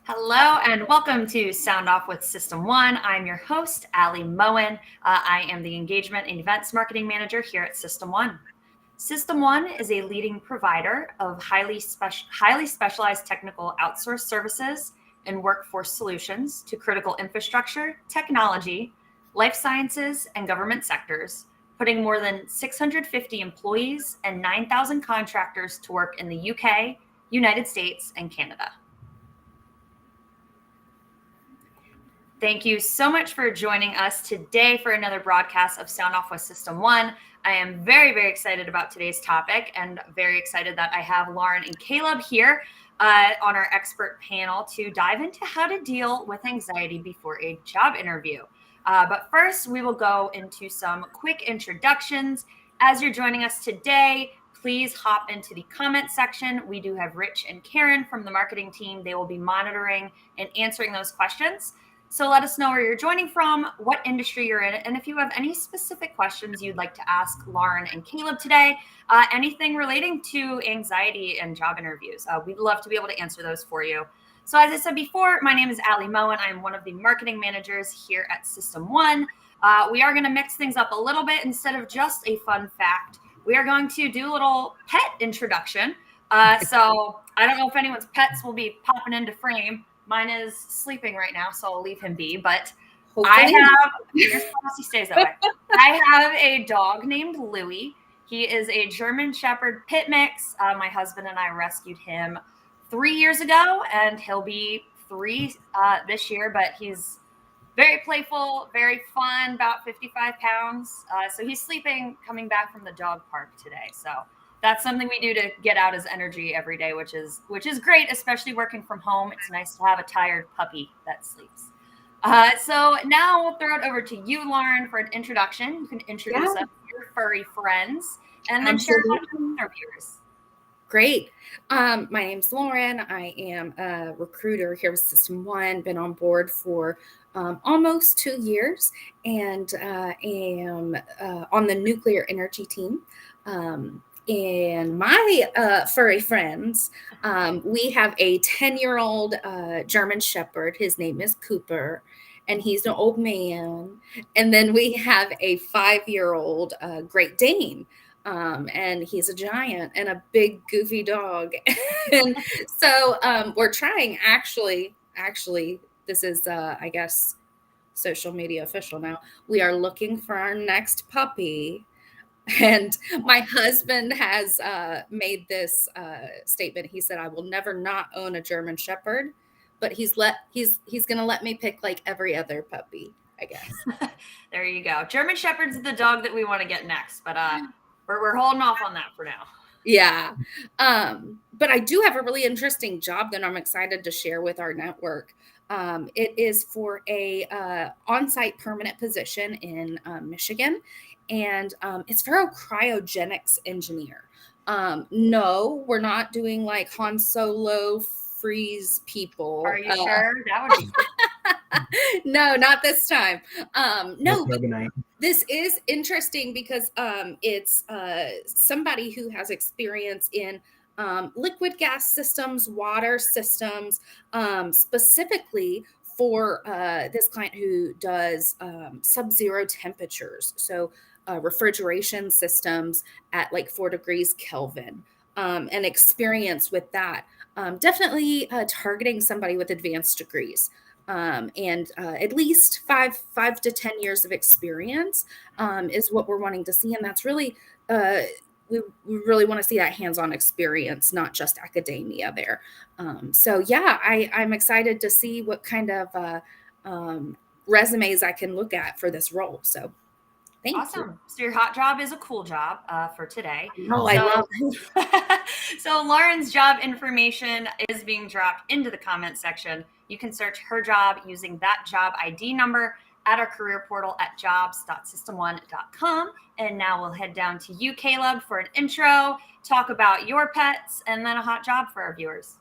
Hello and welcome to Sound Off with System One. I'm your host, Ali Moen. I am the Engagement and Events Marketing Manager here at System One. System One is a leading provider of highly specialized technical outsourced services and workforce solutions to critical infrastructure, technology, life sciences, and government sectors, putting more than 650 employees and 9,000 contractors to work in the UK, United States, and Canada. Thank you so much for joining us today for another broadcast of Sound Off with System One. I am very, very excited about today's topic and very excited that I have Lauren and Caleb here on our expert panel to dive into how to deal with anxiety before a job interview. But first, we will go into some quick introductions. As you're joining us today, please hop into the comment section. We do have Rich and Karen from the marketing team. They will be monitoring and answering those questions. So let us know where you're joining from, what industry you're in, and if you have any specific questions you'd like to ask Lauren and Caleb today, anything relating to anxiety and job interviews. We'd love to be able to answer those for you. So as I said before, my name is Ali Moen. I'm one of the marketing managers here at System One. We are going to mix things up a little bit. Instead of just a fun fact, we are going to do a little pet introduction. So I don't know if anyone's pets will be popping into frame. Mine is sleeping right now, so I'll leave him be. But hopefully. He stays that way. I have a dog named Louie. He is a German Shepherd pit mix. My husband and I rescued him 3 years ago, and he'll be 3 this year. But he's very playful, very fun, about 55 pounds. So he's sleeping, coming back from the dog park today. So that's something we do to get out his energy every day, which is great, especially working from home. It's nice to have a tired puppy that sleeps. So now we'll throw it over to you, Lauren, for an introduction. You can introduce us to your furry friends and then share it with our viewers. Great. My name's Lauren. I am a recruiter here with System One, been on board for almost 2 years, and am on the nuclear energy team. And my furry friends, we have a 10-year-old German Shepherd. His name is Cooper, and he's an old man. And then we have a 5-year-old Great Dane, and he's a giant and a big goofy dog. And so we're trying, actually, this is, I guess, social media official now. We are looking for our next puppy. And my husband has made this statement. He said, "I will never not own a German Shepherd," but he's going to let me pick like every other puppy, I guess. There you go. German Shepherd's the dog that we want to get next, but we're holding off on that for now. Yeah. But I do have a really interesting job that I'm excited to share with our network. It is for a on-site permanent position in Michigan. And it's for a cryogenics engineer. No, we're not doing like Han Solo freeze people. Are you sure? That would be No, not this time. No, this is interesting because it's somebody who has experience in liquid gas systems, water systems, specifically for this client who does sub-zero temperatures. So refrigeration systems at like 4 degrees Kelvin, and experience with that. Definitely targeting somebody with advanced degrees, and at least 5 to 10 years of experience is what we're wanting to see. And that's really, we really want to see that hands-on experience, not just academia there. So yeah, I'm excited to see what kind of resumes I can look at for this role. So awesome. You. So your hot job is a cool job for today. Oh, I love it. So Lauren's job information is being dropped into the comment section. You can search her job using that job ID number at our career portal at jobs.system1.com. And now we'll head down to you, Caleb, for an intro, talk about your pets, and then a hot job for our viewers.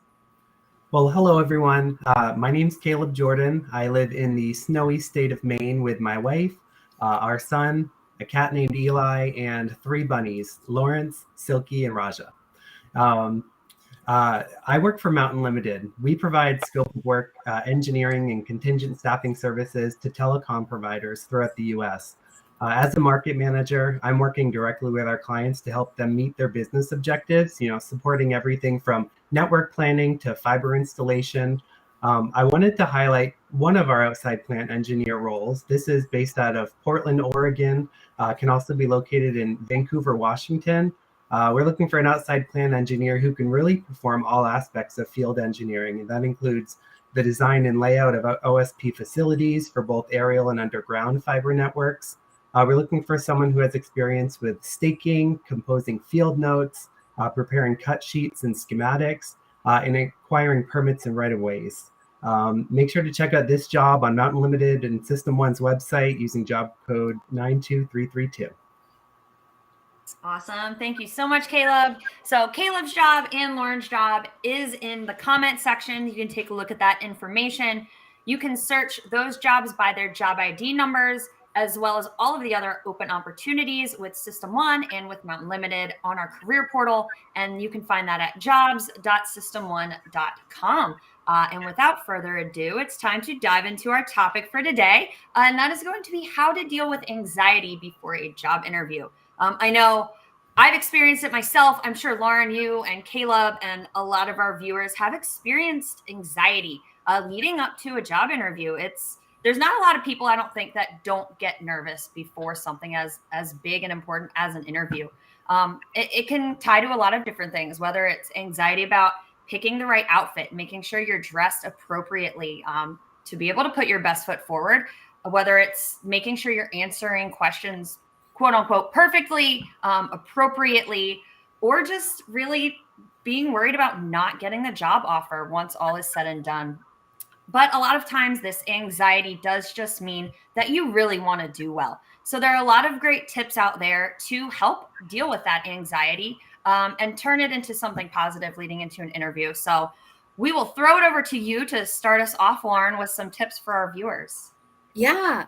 Well, hello, everyone. My name's Caleb Jordan. I live in the snowy state of Maine with my wife, our son, a cat named Eli, and 3 bunnies, Lawrence, Silky, and Raja. I work for Mountain Limited. We provide scope of work, engineering, and contingent staffing services to telecom providers throughout the US. As a market manager, I'm working directly with our clients to help them meet their business objectives, supporting everything from network planning to fiber installation. I wanted to highlight one of our outside plant engineer roles. This is based out of Portland, Oregon, can also be located in Vancouver, Washington. We're looking for an outside plant engineer who can really perform all aspects of field engineering, and that includes the design and layout of OSP facilities for both aerial and underground fiber networks. We're looking for someone who has experience with staking, composing field notes, preparing cut sheets and schematics, and acquiring permits and right-of-ways. Make sure to check out this job on Mountain Limited and System One's website using job code 92332. Awesome. Thank you so much, Caleb. So Caleb's job and Lauren's job is in the comment section. You can take a look at that information. You can search those jobs by their job ID numbers, as well as all of the other open opportunities with System One and with Mountain Limited on our career portal. And you can find that at jobs.systemone.com. And without further ado, it's time to dive into our topic for today. And that is going to be how to deal with anxiety before a job interview. I know I've experienced it myself. I'm sure Lauren, you and Caleb and a lot of our viewers have experienced anxiety leading up to a job interview. There's not a lot of people, I don't think, that don't get nervous before something as big and important as an interview. It can tie to a lot of different things, whether it's anxiety about picking the right outfit, making sure you're dressed appropriately to be able to put your best foot forward, whether it's making sure you're answering questions quote unquote perfectly, appropriately, or just really being worried about not getting the job offer once all is said and done. But a lot of times this anxiety does just mean that you really want to do well. So there are a lot of great tips out there to help deal with that anxiety and turn it into something positive leading into an interview. So we will throw it over to you to start us off, Lauren, with some tips for our viewers. Yeah.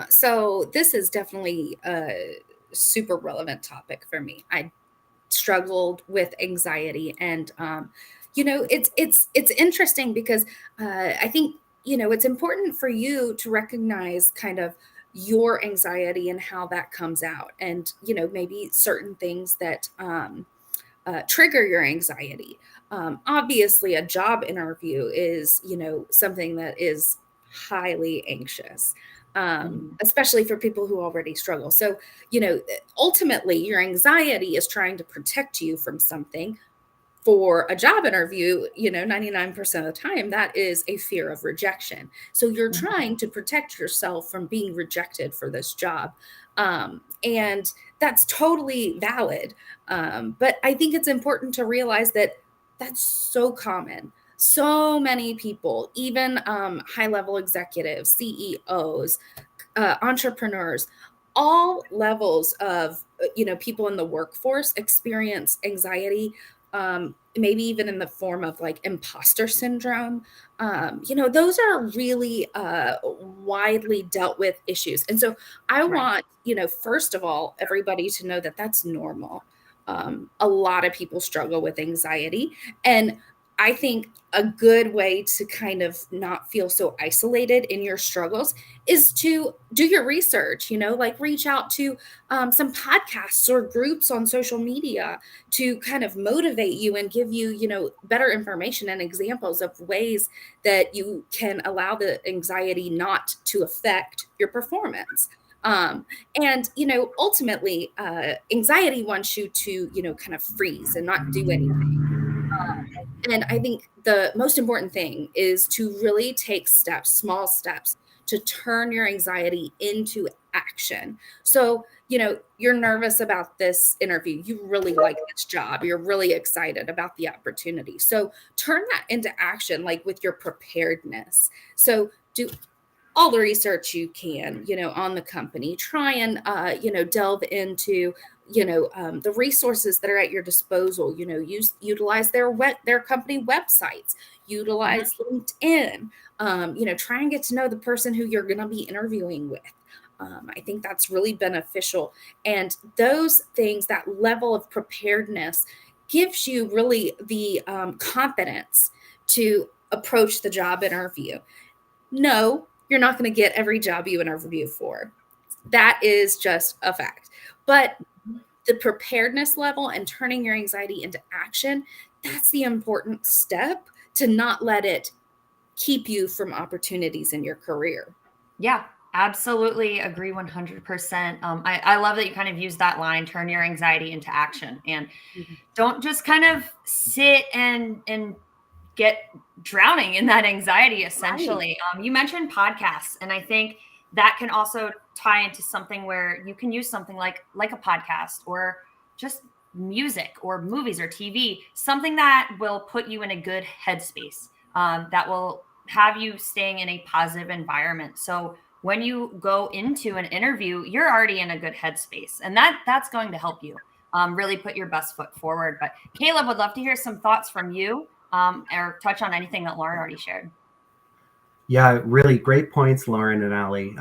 So this is definitely a super relevant topic for me. I struggled with anxiety, and it's interesting because I think it's important for you to recognize kind of your anxiety and how that comes out, and maybe certain things that trigger your anxiety. Obviously, a job interview is something that is highly anxious, especially for people who already struggle. So, ultimately your anxiety is trying to protect you from something. For a job interview, 99% of the time, that is a fear of rejection. So you're trying to protect yourself from being rejected for this job. And that's totally valid. But I think it's important to realize that that's so common. So many people, even high-level executives, CEOs, entrepreneurs, all levels of people in the workforce experience anxiety, maybe even in the form of like imposter syndrome. Those are really widely dealt with issues. And so I want, first of all, everybody to know that that's normal. A lot of people struggle with anxiety, and I think a good way to kind of not feel so isolated in your struggles is to do your research, like reach out to some podcasts or groups on social media to kind of motivate you and give you, better information and examples of ways that you can allow the anxiety not to affect your performance. And ultimately, anxiety wants you to, kind of freeze and not do anything. And I think the most important thing is to really take steps, small steps, to turn your anxiety into action. So, you're nervous about this interview. You really like this job. You're really excited about the opportunity. So turn that into action, like with your preparedness. So do all the research you can, on the company. Try and, delve into the resources that are at your disposal. Utilize their company websites, utilize LinkedIn, try and get to know the person who you're going to be interviewing with. I think that's really beneficial. And those things, that level of preparedness, gives you really the confidence to approach the job interview. No, you're not going to get every job you interview for. That is just a fact. But the preparedness level and turning your anxiety into action, that's the important step to not let it keep you from opportunities in your career. Yeah, absolutely agree 100%. I love that you kind of use that line, turn your anxiety into action, and don't just kind of sit and get drowning in that anxiety, essentially. You mentioned podcasts, and I think that can also tie into something where you can use something like a podcast, or just music or movies or TV, something that will put you in a good headspace, that will have you staying in a positive environment. So when you go into an interview, you're already in a good headspace, and that's going to help you really put your best foot forward. But Caleb, would love to hear some thoughts from you, or touch on anything that Lauren already shared. Yeah, really great points, Lauren and Ali.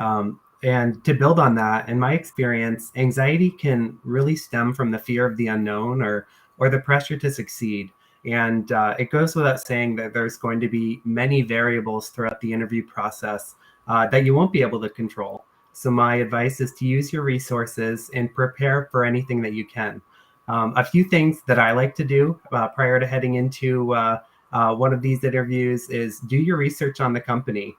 And to build on that, in my experience, anxiety can really stem from the fear of the unknown, or the pressure to succeed. And it goes without saying that there's going to be many variables throughout the interview process that you won't be able to control. So my advice is to use your resources and prepare for anything that you can. A few things that I like to do prior to heading into one of these interviews is do your research on the company.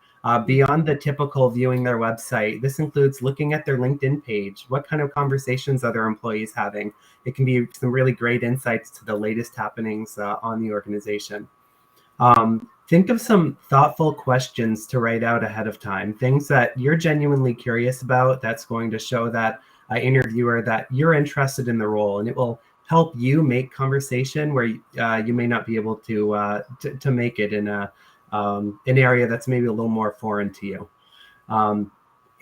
Beyond the typical viewing their website, this includes looking at their LinkedIn page. What kind of conversations are their employees having? It can be some really great insights to the latest happenings on the organization. Think of some thoughtful questions to write out ahead of time, things that you're genuinely curious about that's going to show that interviewer that you're interested in the role, and it will help you make conversation where you may not be able to make it in an area that's maybe a little more foreign to you.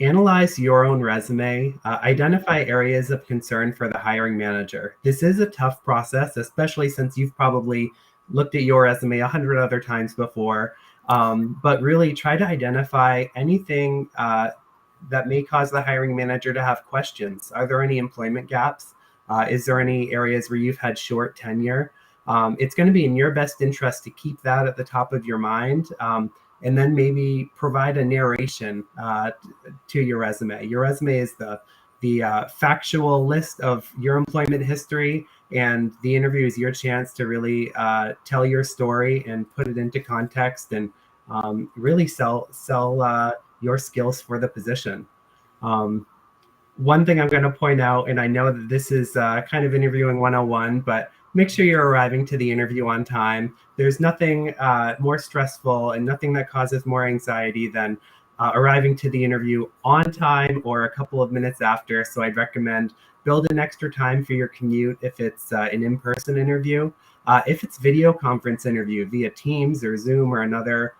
Analyze your own resume. Identify areas of concern for the hiring manager. This is a tough process, especially since you've probably looked at your resume 100 other times before. But really try to identify anything that may cause the hiring manager to have questions. Are there any employment gaps? Is there any areas where you've had short tenure? It's going to be in your best interest to keep that at the top of your mind, and then maybe provide a narration to your resume. Your resume is the factual list of your employment history, and the interview is your chance to really tell your story and put it into context, and really sell your skills for the position. One thing I'm going to point out, and I know that this is kind of interviewing 101, but make sure you're arriving to the interview on time. There's nothing more stressful and nothing that causes more anxiety than arriving to the interview on time or a couple of minutes after. So I'd recommend build in extra time for your commute if it's an in-person interview. If it's video conference interview via Teams or Zoom or another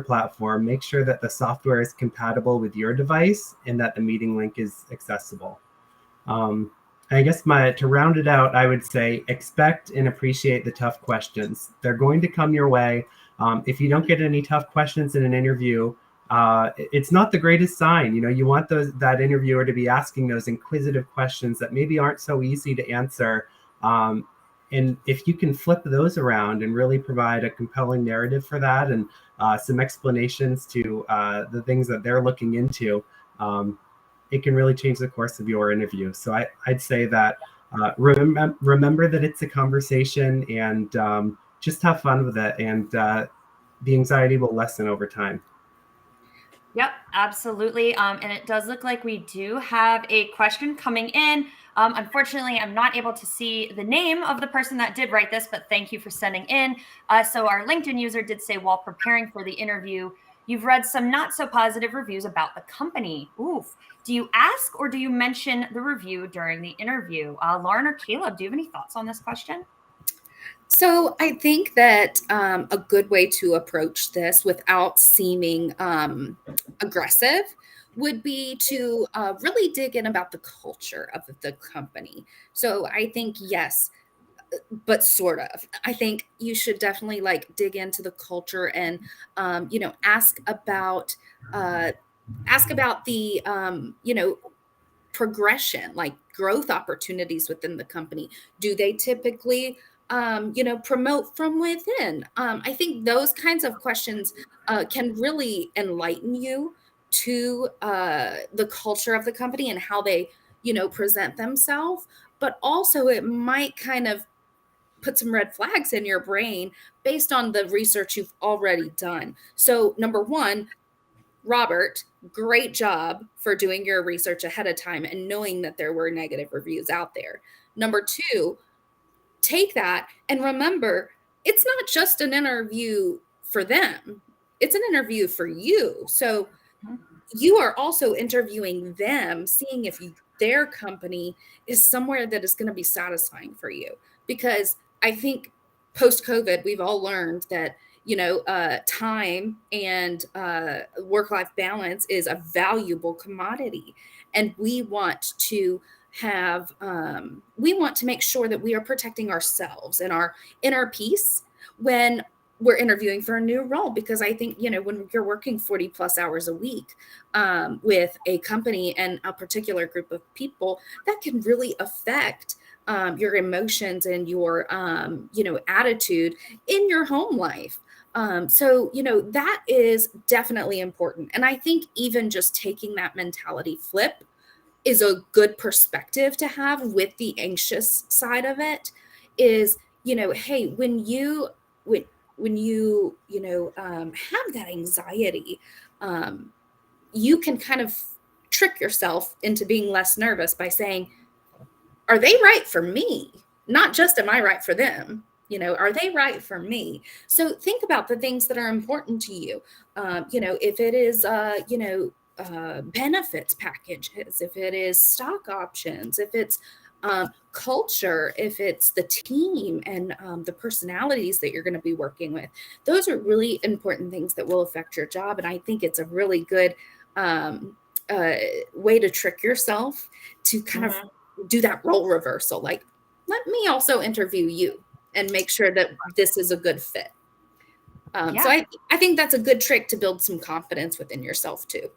platform, make sure that the software is compatible with your device and that the meeting link is accessible. I guess to round it out, I would say expect and appreciate the tough questions. They're going to come your way. If you don't get any tough questions in an interview, it's not the greatest sign. You want that interviewer to be asking those inquisitive questions that maybe aren't so easy to answer. And if you can flip those around and really provide a compelling narrative for that, and some explanations to the things that they're looking into, it can really change the course of your interview. So I'd say that remember that it's a conversation, and just have fun with it, and the anxiety will lessen over time. Yep, absolutely. And it does look like we do have a question coming in. Unfortunately, I'm not able to see the name of the person that did write this, but thank you for sending in. So our LinkedIn user did say, while preparing for the interview, you've read some not so positive reviews about the company. Oof. Do you ask or do you mention the review during the interview? Lauren or Caleb, do you have any thoughts on this question? So I think that a good way to approach this without seeming aggressive would be to really dig in about the culture of the company. So I think, yes, but sort of. I think you should definitely dig into the culture and, ask about the, progression, like growth opportunities within the company. Do they typically promote from within? I think those kinds of questions can really enlighten you to the culture of the company and how they, present themselves. But also it might kind of put some red flags in your brain based on the research you've already done. So number one, Robert, great job for doing your research ahead of time and knowing that there were negative reviews out there. Number two, take that and remember, it's not just an interview for them, it's an interview for you. So you are also interviewing them, seeing if their company is somewhere that is going to be satisfying for you. Because I think post COVID, we've all learned that time and work-life balance is a valuable commodity, and we want to make sure that we are protecting ourselves and our inner peace when we're interviewing for a new role. Because I think, when you're working 40 plus hours a week with a company and a particular group of people, that can really affect your emotions and your, attitude in your home life. So, that is definitely important. And I think even just taking that mentality flip is a good perspective to have with the anxious side of it. Is, hey, when you have that anxiety, you can kind of trick yourself into being less nervous by saying, are they right for me? Not just, am I right for them? Are they right for me? So think about the things that are important to you. If it is, benefits packages, if it is stock options, if it's culture, if it's the team and the personalities that you're going to be working with. Those are really important things that will affect your job. And I think it's a really good way to trick yourself to kind of do that role reversal. Like, let me also interview you and make sure that this is a good fit. So I think that's a good trick to build some confidence within yourself too.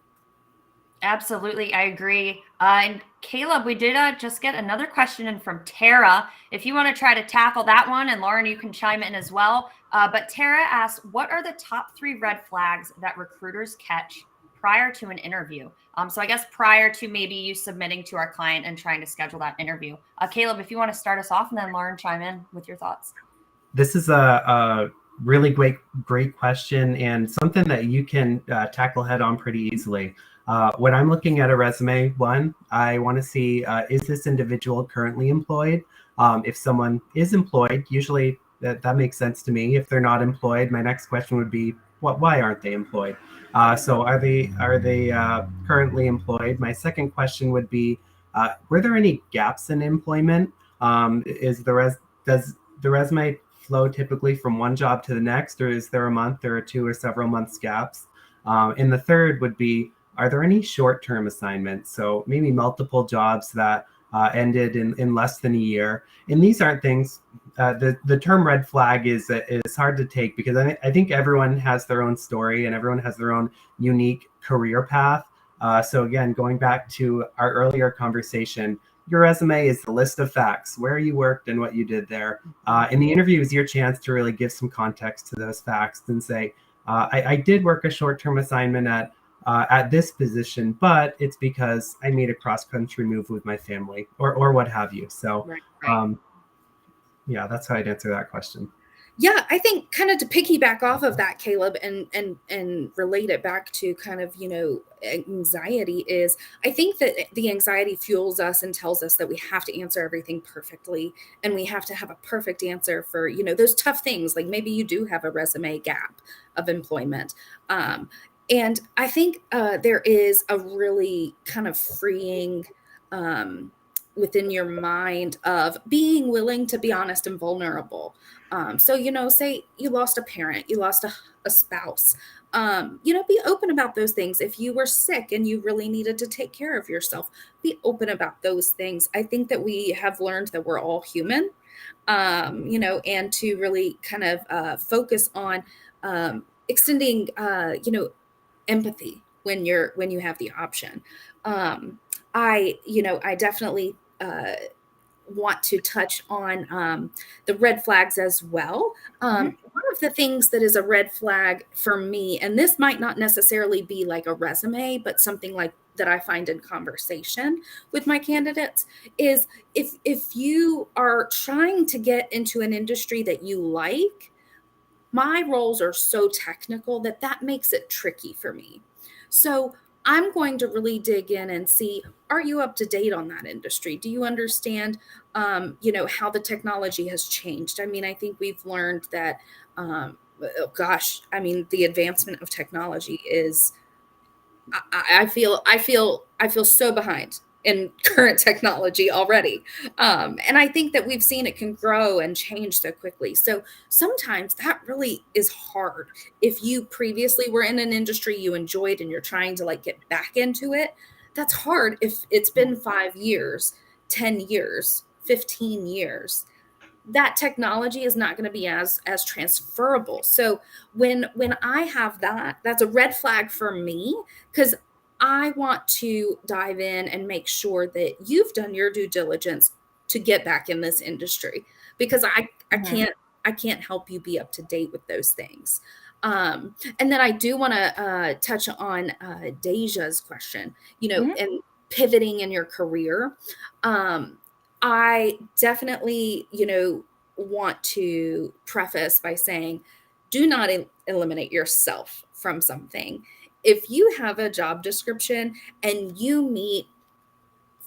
Absolutely. I agree. And Caleb, we did just get another question in from Tara. If you want to try to tackle that one, and Lauren, you can chime in as well. But Tara asked, what are the top 3 red flags that recruiters catch prior to an interview? So I guess prior to maybe you submitting to our client and trying to schedule that interview. Caleb, if you want to start us off, and then Lauren, chime in with your thoughts. This is a really great question, and something that you can tackle head on pretty easily. When I'm looking at a resume, one, I want to see, is this individual currently employed? If someone is employed, usually that makes sense to me. If they're not employed, my next question would be, why aren't they employed? So are they currently employed? My second question would be, were there any gaps in employment? Does the resume flow typically from one job to the next, or is there a month or 2 or several months gaps? And the third would be, are there any short-term assignments? So maybe multiple jobs that ended in less than a year. And these aren't things, the term red flag is hard to take, because I think everyone has their own story and everyone has their own unique career path. So again, going back to our earlier conversation, your resume is the list of facts, where you worked and what you did there. And the interview is your chance to really give some context to those facts and say, I did work a short-term assignment at this position, but it's because I made a cross-country move with my family, or what have you. So, right. Yeah, that's how I'd answer that question. Yeah, I think kind of to piggyback off of that, Caleb, and relate it back to kind of, anxiety is, I think that the anxiety fuels us and tells us that we have to answer everything perfectly, and we have to have a perfect answer for, those tough things. Like maybe you do have a resume gap of employment. And I think there is a really kind of freeing within your mind of being willing to be honest and vulnerable. So, say you lost a parent, you lost a spouse, be open about those things. If you were sick and you really needed to take care of yourself, be open about those things. I think that we have learned that we're all human, and to really kind of focus on extending, empathy when you have the option. I definitely want to touch on the red flags as well. One of the things that is a red flag for me, and this might not necessarily be like a resume, but something like that I find in conversation with my candidates, is if you are trying to get into an industry that you like, my roles are so technical that makes it tricky for me. So I'm going to really dig in and see, are you up to date on that industry? Do you understand, how the technology has changed? I mean, I think we've learned that, the advancement of technology is, I feel so behind in current technology already. And I think that we've seen it can grow and change so quickly. So sometimes that really is hard. If you previously were in an industry you enjoyed and you're trying to like get back into it, that's hard if it's been 5 years, 10 years, 15 years. That technology is not going to be as transferable. So when I have that, that's a red flag for me, because I want to dive in and make sure that you've done your due diligence to get back in this industry, because I can't help you be up to date with those things. And then I do want to touch on Deja's question, and pivoting in your career. I definitely, want to preface by saying, do not eliminate yourself from something. If you have a job description and you meet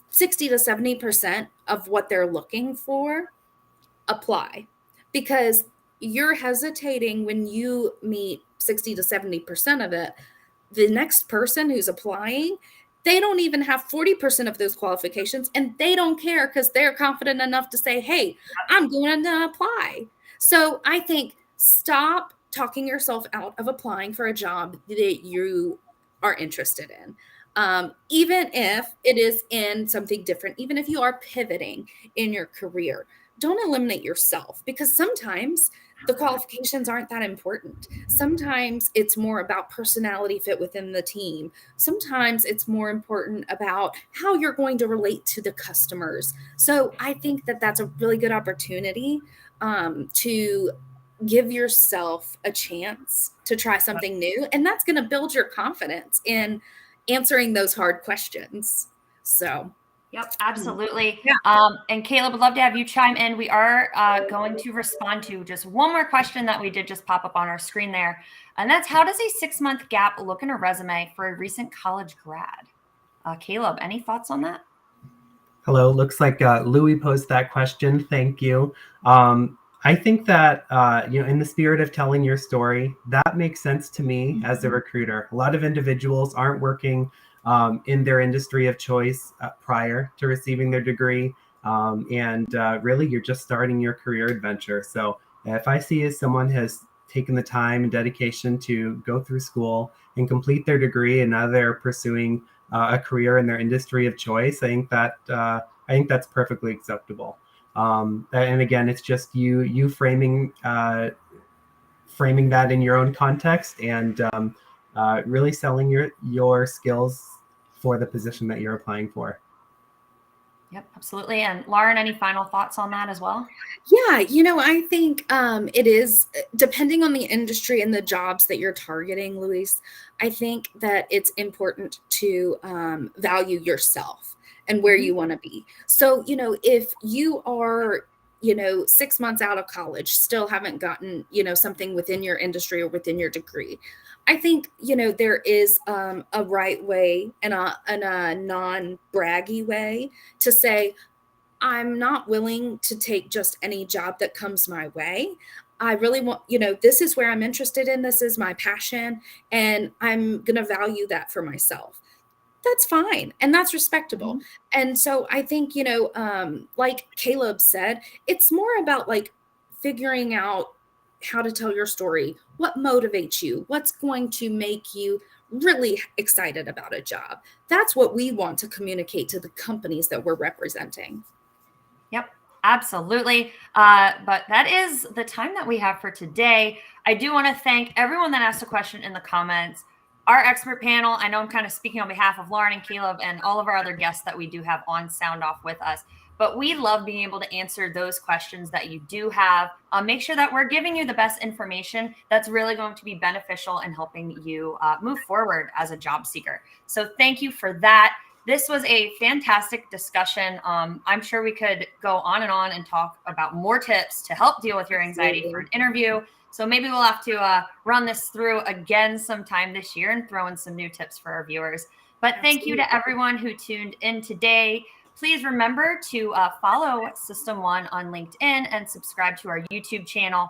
60 to 70% of what they're looking for, apply, because you're hesitating when you meet 60 to 70% of it. The next person who's applying, they don't even have 40% of those qualifications, and they don't care because they're confident enough to say, hey, I'm going to apply. So I think stop talking yourself out of applying for a job that you are interested in. Even if it is in something different, even if you are pivoting in your career, don't eliminate yourself, because sometimes the qualifications aren't that important. Sometimes it's more about personality fit within the team. Sometimes it's more important about how you're going to relate to the customers. So I think that that's a really good opportunity to give yourself a chance to try something new. And that's going to build your confidence in answering those hard questions. So yep, absolutely. Yeah. And Caleb, would love to have you chime in. We are going to respond to just one more question that we did just pop up on our screen there. And that's, how does a 6-month gap look in a resume for a recent college grad? Caleb, any thoughts on that? Hello, looks like Louis posed that question. Thank you. I think that, in the spirit of telling your story, that makes sense to me as a recruiter. A lot of individuals aren't working in their industry of choice prior to receiving their degree. And really, you're just starting your career adventure. So if I see as someone has taken the time and dedication to go through school and complete their degree, and now they're pursuing a career in their industry of choice, I think that's perfectly acceptable. And again, it's just you framing that in your own context, and really selling your skills for the position that you're applying for. Yep, absolutely. And Lauren, any final thoughts on that as well? Yeah, I think it is, depending on the industry and the jobs that you're targeting, Luis, I think that it's important to value yourself and where you want to be. So, if you are, 6 months out of college, still haven't gotten, something within your industry or within your degree, I think, there is a right way and a non-braggy way to say, I'm not willing to take just any job that comes my way. I really want, this is where I'm interested in. This is my passion, and I'm going to value that for myself. That's fine. And that's respectable. And so I think, like Caleb said, it's more about like figuring out how to tell your story, what motivates you, what's going to make you really excited about a job. That's what we want to communicate to the companies that we're representing. Yep, absolutely. But that is the time that we have for today. I do want to thank everyone that asked a question in the comments. Our expert panel, I know I'm kind of speaking on behalf of Lauren and Caleb and all of our other guests that we do have on Sound Off with us. but we love being able to answer those questions that you do have. Make sure that we're giving you the best information that's really going to be beneficial in helping you move forward as a job seeker. So thank you for that. This was a fantastic discussion. I'm sure we could go on and talk about more tips to help deal with your anxiety for an interview. So maybe we'll have to run this through again sometime this year and throw in some new tips for our viewers. But thank you to everyone who tuned in today. Please remember to follow System 1 on LinkedIn and subscribe to our YouTube channel.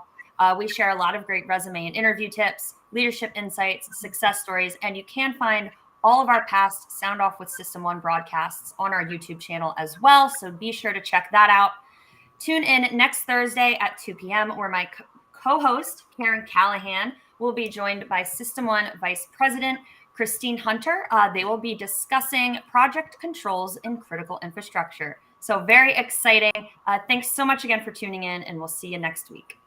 We share a lot of great resume and interview tips, leadership insights, success stories, and you can find all of our past Sound Off with System 1 broadcasts on our YouTube channel as well. So be sure to check that out. Tune in next Thursday at 2 p.m. where my co-host, Karen Callahan, will be joined by System 1 Vice President, Christine Hunter. They will be discussing project controls in critical infrastructure. So very exciting. Thanks so much again for tuning in, and we'll see you next week.